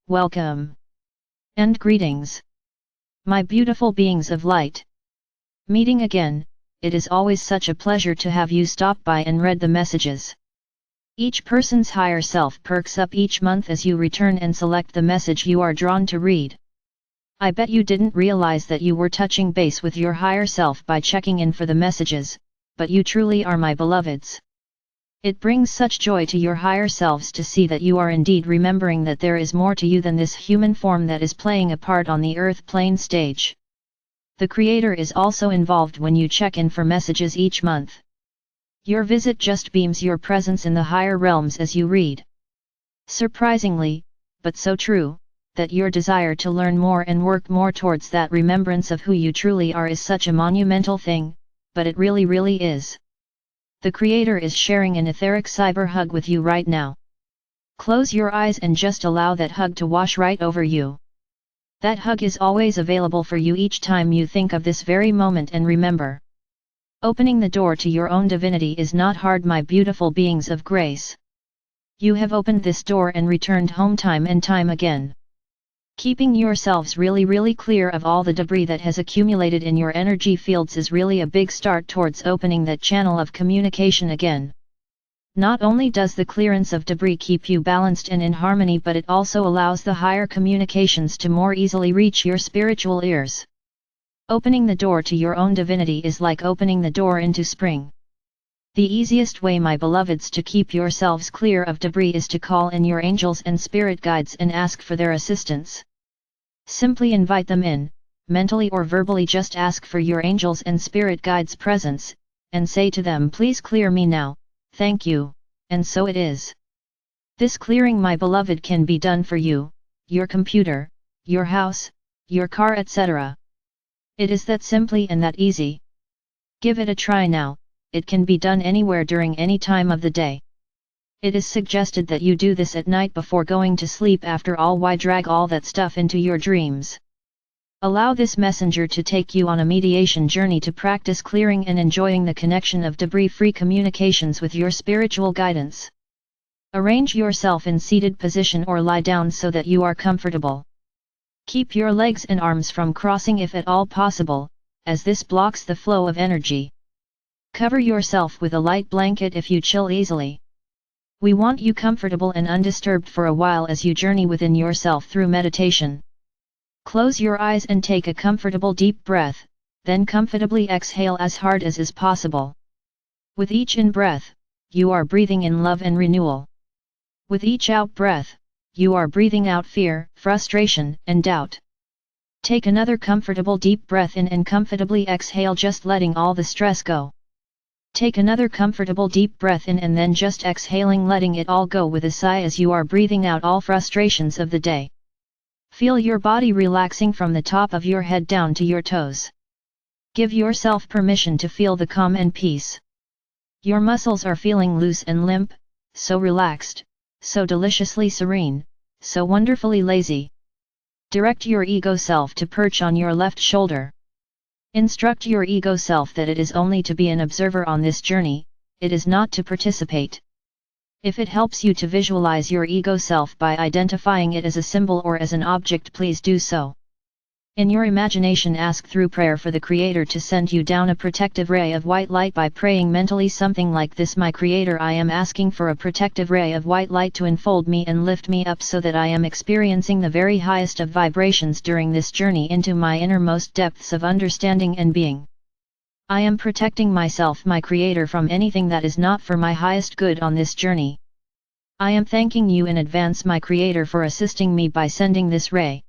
Welcome. And greetings. My beautiful beings of light. Meeting again, it is always such a pleasure to have you stop by and read the messages. Each person's higher self perks up each month as you return and select the message you are drawn to read. I bet you didn't realize that you were touching base with your higher self by checking in for the messages, but you truly are my beloveds. It brings such joy to your higher selves to see that you are indeed remembering that there is more to you than this human form that is playing a part on the earth plane stage. The Creator is also involved when you check in for messages each month. Your visit just beams your presence in the higher realms as you read. Surprisingly, but so true, that your desire to learn more and work more towards that remembrance of who you truly are is such a monumental thing, but it really is. The Creator is sharing an etheric cyber hug with you right now. Close your eyes and just allow that hug to wash right over you. That hug is always available for you each time you think of this very moment, and remember. Opening the door to your own divinity is not hard, my beautiful beings of grace. You have opened this door and returned home time and time again. Keeping yourselves really clear of all the debris that has accumulated in your energy fields is really a big start towards opening that channel of communication again. Not only does the clearance of debris keep you balanced and in harmony, but it also allows the higher communications to more easily reach your spiritual ears. Opening the door to your own divinity is like opening the door into spring. The easiest way, my beloveds, to keep yourselves clear of debris is to call in your angels and spirit guides and ask for their assistance. Simply invite them in, mentally or verbally. Just ask for your angels and spirit guides' presence, and say to them, please clear me now, thank you, and so it is. This clearing, my beloved, can be done for you, your computer, your house, your car, etc. It is that simply and that easy. Give it a try now. It can be done anywhere during any time of the day. It is suggested that you do this at night before going to sleep. After all, why drag all that stuff into your dreams? Allow this messenger to take you on a mediation journey to practice clearing and enjoying the connection of debris-free communications with your spiritual guidance. Arrange yourself in seated position or lie down so that you are comfortable. Keep your legs and arms from crossing if at all possible, as this blocks the flow of energy. Cover yourself with a light blanket if you chill easily. We want you comfortable and undisturbed for a while as you journey within yourself through meditation. Close your eyes and take a comfortable deep breath, then comfortably exhale as hard as is possible. With each in-breath, you are breathing in love and renewal. With each out-breath, you are breathing out fear, frustration, and doubt. Take another comfortable deep breath in and comfortably exhale, just letting all the stress go. Take another comfortable deep breath in and then just exhaling, letting it all go with a sigh as you are breathing out all frustrations of the day. Feel your body relaxing from the top of your head down to your toes. Give yourself permission to feel the calm and peace. Your muscles are feeling loose and limp, so relaxed, so deliciously serene, so wonderfully lazy. Direct your ego self to perch on your left shoulder. Instruct your ego self that it is only to be an observer on this journey, it is not to participate. If it helps you to visualize your ego self by identifying it as a symbol or as an object, please do so. In your imagination, ask through prayer for the Creator to send you down a protective ray of white light by praying mentally something like this: My Creator, I am asking for a protective ray of white light to enfold me and lift me up so that I am experiencing the very highest of vibrations during this journey into my innermost depths of understanding and being. I am protecting myself, my Creator, from anything that is not for my highest good on this journey. I am thanking you in advance, my Creator, for assisting me by sending this ray.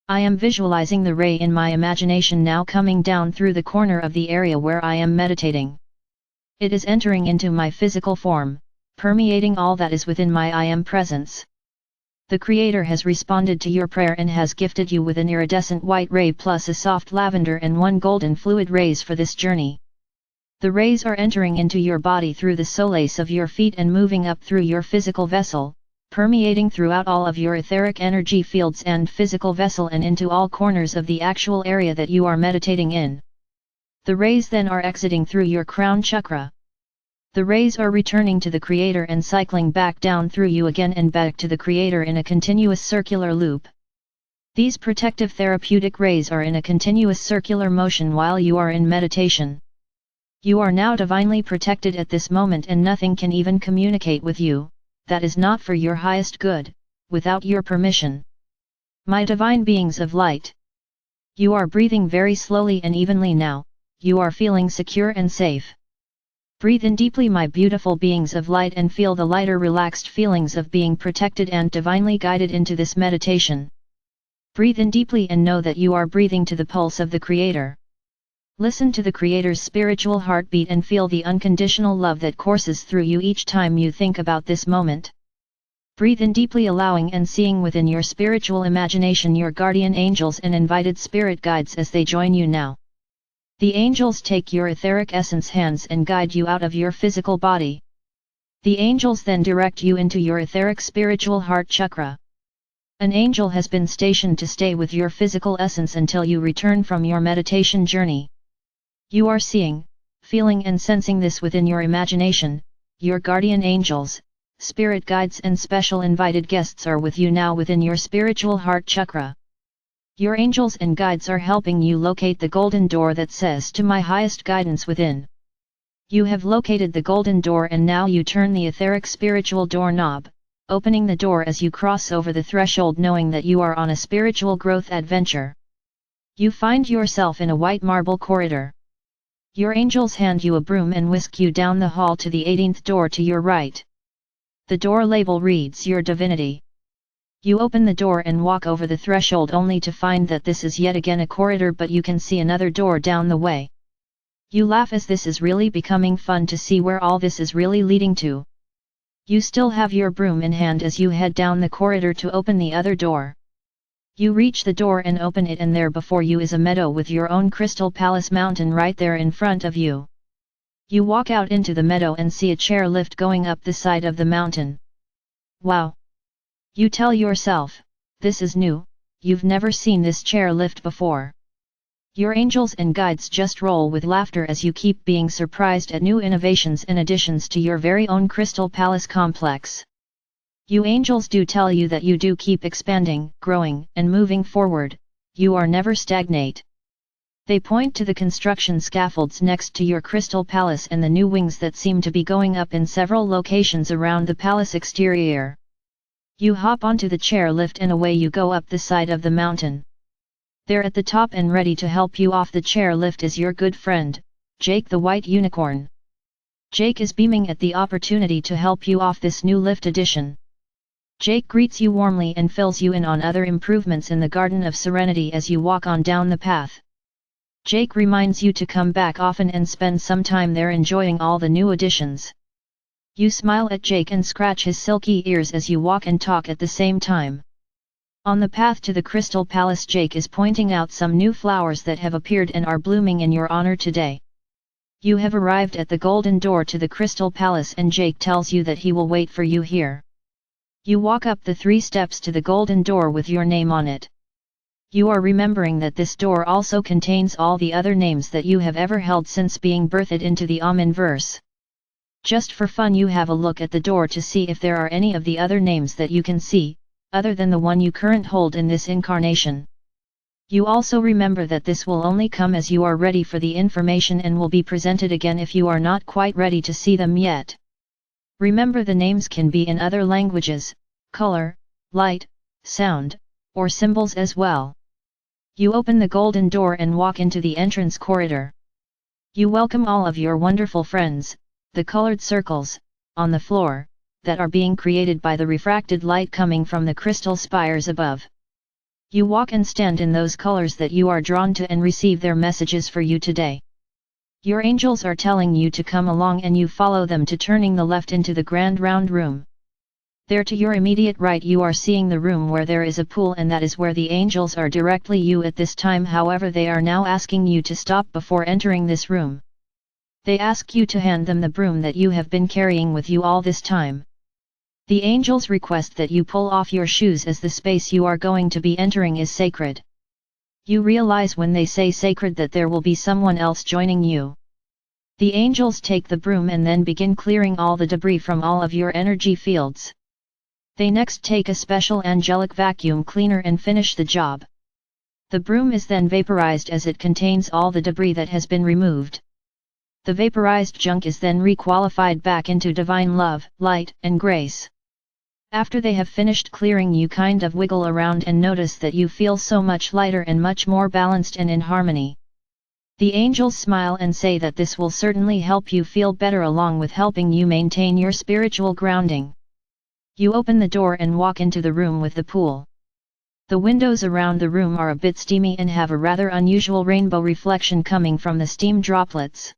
I am visualizing the ray in my imagination now, coming down through the corner of the area where I am meditating. It is entering into my physical form, permeating all that is within my I am presence. The Creator has responded to your prayer and has gifted you with an iridescent white ray plus a soft lavender and one golden fluid rays for this journey. The rays are entering into your body through the soles of your feet and moving up through your physical vessel, permeating throughout all of your etheric energy fields and physical vessel and into all corners of the actual area that you are meditating in. The rays then are exiting through your crown chakra. The rays are returning to the Creator and cycling back down through you again and back to the Creator in a continuous circular loop. These protective therapeutic rays are in a continuous circular motion while you are in meditation. You are now divinely protected at this moment and nothing can even communicate with you, that is not for your highest good, without your permission. My divine beings of light. You are breathing very slowly and evenly now, you are feeling secure and safe. Breathe in deeply, my beautiful beings of light, and feel the lighter, relaxed feelings of being protected and divinely guided into this meditation. Breathe in deeply and know that you are breathing to the pulse of the Creator. Listen to the Creator's spiritual heartbeat and feel the unconditional love that courses through you each time you think about this moment. Breathe in deeply, allowing and seeing within your spiritual imagination your guardian angels and invited spirit guides as they join you now. The angels take your etheric essence hands and guide you out of your physical body. The angels then direct you into your etheric spiritual heart chakra. An angel has been stationed to stay with your physical essence until you return from your meditation journey. You are seeing, feeling and sensing this within your imagination. Your guardian angels, spirit guides and special invited guests are with you now within your spiritual heart chakra. Your angels and guides are helping you locate the golden door that says to my highest guidance within. You have located the golden door and now you turn the etheric spiritual doorknob, opening the door as you cross over the threshold, knowing that you are on a spiritual growth adventure. You find yourself in a white marble corridor. Your angels hand you a broom and whisk you down the hall to the 18th door to your right. The door label reads your Divinity. You open the door and walk over the threshold only to find that this is yet again a corridor, but you can see another door down the way. You laugh as this is really becoming fun to see where all this is really leading to. You still have your broom in hand as you head down the corridor to open the other door. You reach the door and open it, and there before you is a meadow with your own Crystal Palace mountain right there in front of you. You walk out into the meadow and see a chair lift going up the side of the mountain. Wow! You tell yourself, this is new, you've never seen this chair lift before. Your angels and guides just roll with laughter as you keep being surprised at new innovations and additions to your very own Crystal Palace complex. You angels do tell you that you do keep expanding, growing, and moving forward, you are never stagnate. They point to the construction scaffolds next to your Crystal Palace and the new wings that seem to be going up in several locations around the palace exterior. You hop onto the chair lift and away you go up the side of the mountain. There at the top and ready to help you off the chair lift is your good friend, Jake the White Unicorn. Jake is beaming at the opportunity to help you off this new lift addition. Jake greets you warmly and fills you in on other improvements in the Garden of Serenity as you walk on down the path. Jake reminds you to come back often and spend some time there enjoying all the new additions. You smile at Jake and scratch his silky ears as you walk and talk at the same time. On the path to the Crystal Palace, Jake is pointing out some new flowers that have appeared and are blooming in your honor today. You have arrived at the golden door to the Crystal Palace and Jake tells you that he will wait for you here. You walk up the 3 steps to the golden door with your name on it. You are remembering that this door also contains all the other names that you have ever held since being birthed into the Amen-verse. Just for fun you have a look at the door to see if there are any of the other names that you can see, other than the one you currently hold in this incarnation. You also remember that this will only come as you are ready for the information and will be presented again if you are not quite ready to see them yet. Remember the names can be in other languages, color, light, sound, or symbols as well. You open the golden door and walk into the entrance corridor. You welcome all of your wonderful friends, the colored circles, on the floor, that are being created by the refracted light coming from the crystal spires above. You walk and stand in those colors that you are drawn to and receive their messages for you today. Your angels are telling you to come along and you follow them to turning the left into the grand round room. There to your immediate right you are seeing the room where there is a pool, and that is where the angels are directly you at this time. However, they are now asking you to stop before entering this room. They ask you to hand them the broom that you have been carrying with you all this time. The angels request that you pull off your shoes as the space you are going to be entering is sacred. You realize when they say sacred that there will be someone else joining you. The angels take the broom and then begin clearing all the debris from all of your energy fields. They next take a special angelic vacuum cleaner and finish the job. The broom is then vaporized as it contains all the debris that has been removed. The vaporized junk is then requalified back into divine love, light, and grace. After they have finished clearing, you kind of wiggle around and notice that you feel so much lighter and much more balanced and in harmony. The angels smile and say that this will certainly help you feel better along with helping you maintain your spiritual grounding. You open the door and walk into the room with the pool. The windows around the room are a bit steamy and have a rather unusual rainbow reflection coming from the steam droplets.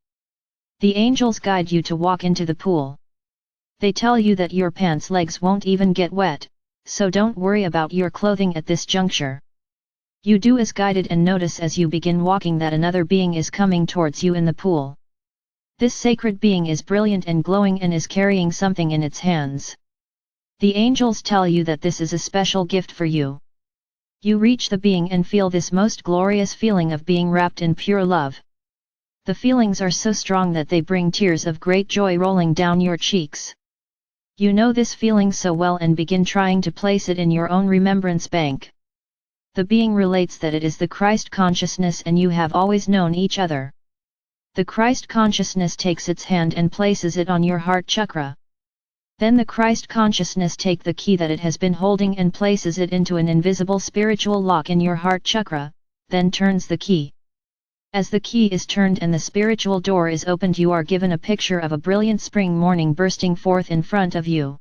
The angels guide you to walk into the pool. They tell you that your pants legs won't even get wet, so don't worry about your clothing at this juncture. You do as guided and notice as you begin walking that another being is coming towards you in the pool. This sacred being is brilliant and glowing and is carrying something in its hands. The angels tell you that this is a special gift for you. You reach the being and feel this most glorious feeling of being wrapped in pure love. The feelings are so strong that they bring tears of great joy rolling down your cheeks. You know this feeling so well and begin trying to place it in your own remembrance bank. The being relates that it is the Christ consciousness and you have always known each other. The Christ consciousness takes its hand and places it on your heart chakra. Then the Christ consciousness take the key that it has been holding and places it into an invisible spiritual lock in your heart chakra, then turns the key. As the key is turned and the spiritual door is opened, you are given a picture of a brilliant spring morning bursting forth in front of you.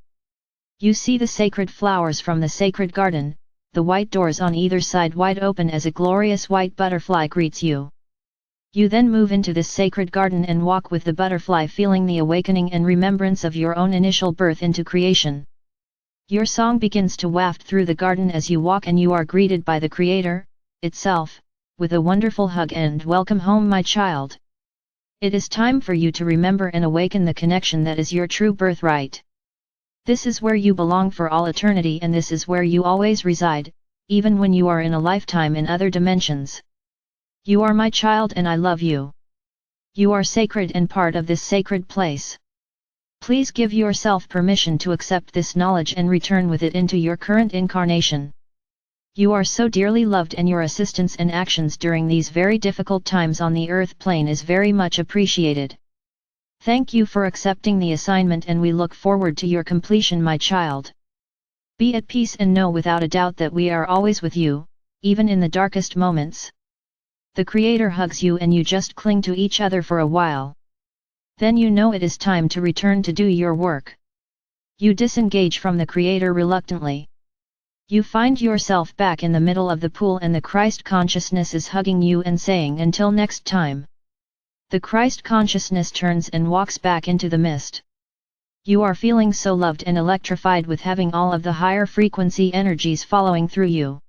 You see the sacred flowers from the sacred garden, the white doors on either side wide open as a glorious white butterfly greets you. You then move into this sacred garden and walk with the butterfly, feeling the awakening and remembrance of your own initial birth into creation. Your song begins to waft through the garden as you walk, and you are greeted by the Creator, itself, with a wonderful hug and "Welcome home, my child." It is time for you to remember and awaken the connection that is your true birthright. This is where you belong for all eternity, and this is where you always reside, even when you are in a lifetime in other dimensions. You are my child and I love you. You are sacred and part of this sacred place. Please give yourself permission to accept this knowledge and return with it into your current incarnation. You are so dearly loved, and your assistance and actions during these very difficult times on the earth plane is very much appreciated. Thank you for accepting the assignment, and we look forward to your completion, my child. Be at peace and know without a doubt that we are always with you, even in the darkest moments. The Creator hugs you and you just cling to each other for a while. Then you know it is time to return to do your work. You disengage from the Creator reluctantly. You find yourself back in the middle of the pool, and the Christ consciousness is hugging you and saying, "Until next time." The Christ consciousness turns and walks back into the mist. You are feeling so loved and electrified with having all of the higher frequency energies following through you.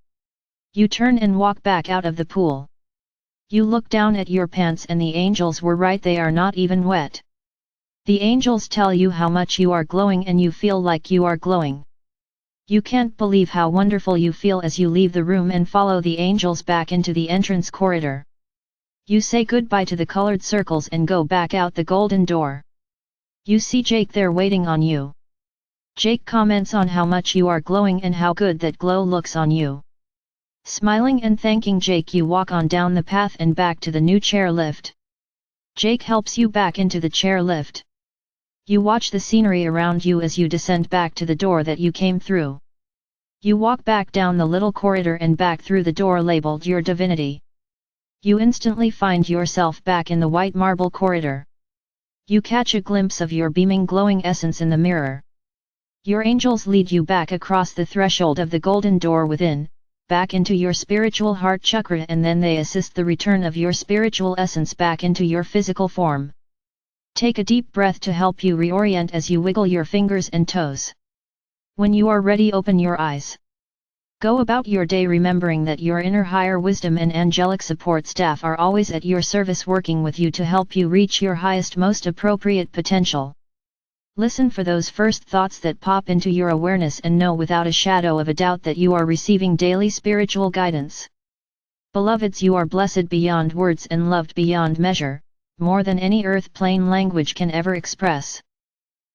You turn and walk back out of the pool. You look down at your pants and the angels were right, they are not even wet. The angels tell you how much you are glowing and you feel like you are glowing. You can't believe how wonderful you feel as you leave the room and follow the angels back into the entrance corridor. You say goodbye to the colored circles and go back out the golden door. You see Jake there waiting on you. Jake comments on how much you are glowing and how good that glow looks on you. Smiling and thanking Jake, you walk on down the path and back to the new chairlift. Jake helps you back into the chairlift. You watch the scenery around you as you descend back to the door that you came through. You walk back down the little corridor and back through the door labeled your Divinity. You instantly find yourself back in the white marble corridor. You catch a glimpse of your beaming glowing essence in the mirror. Your angels lead you back across the threshold of the golden door within, back into your spiritual heart chakra, and then they assist the return of your spiritual essence back into your physical form. Take a deep breath to help you reorient as you wiggle your fingers and toes. When you are ready, open your eyes. Go about your day remembering that your inner higher wisdom and angelic support staff are always at your service, working with you to help you reach your highest, most appropriate potential. Listen for those first thoughts that pop into your awareness and know without a shadow of a doubt that you are receiving daily spiritual guidance. Beloveds, you are blessed beyond words and loved beyond measure, more than any earth plane language can ever express.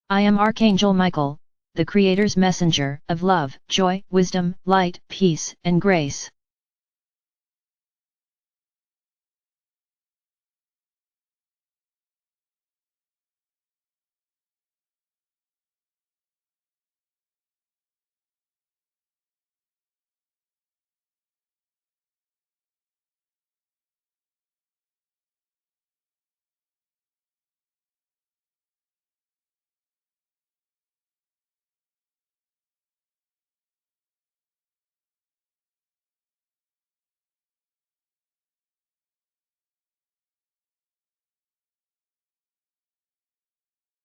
I am Archangel Michael, the Creator's messenger of love, joy, wisdom, light, peace, and grace.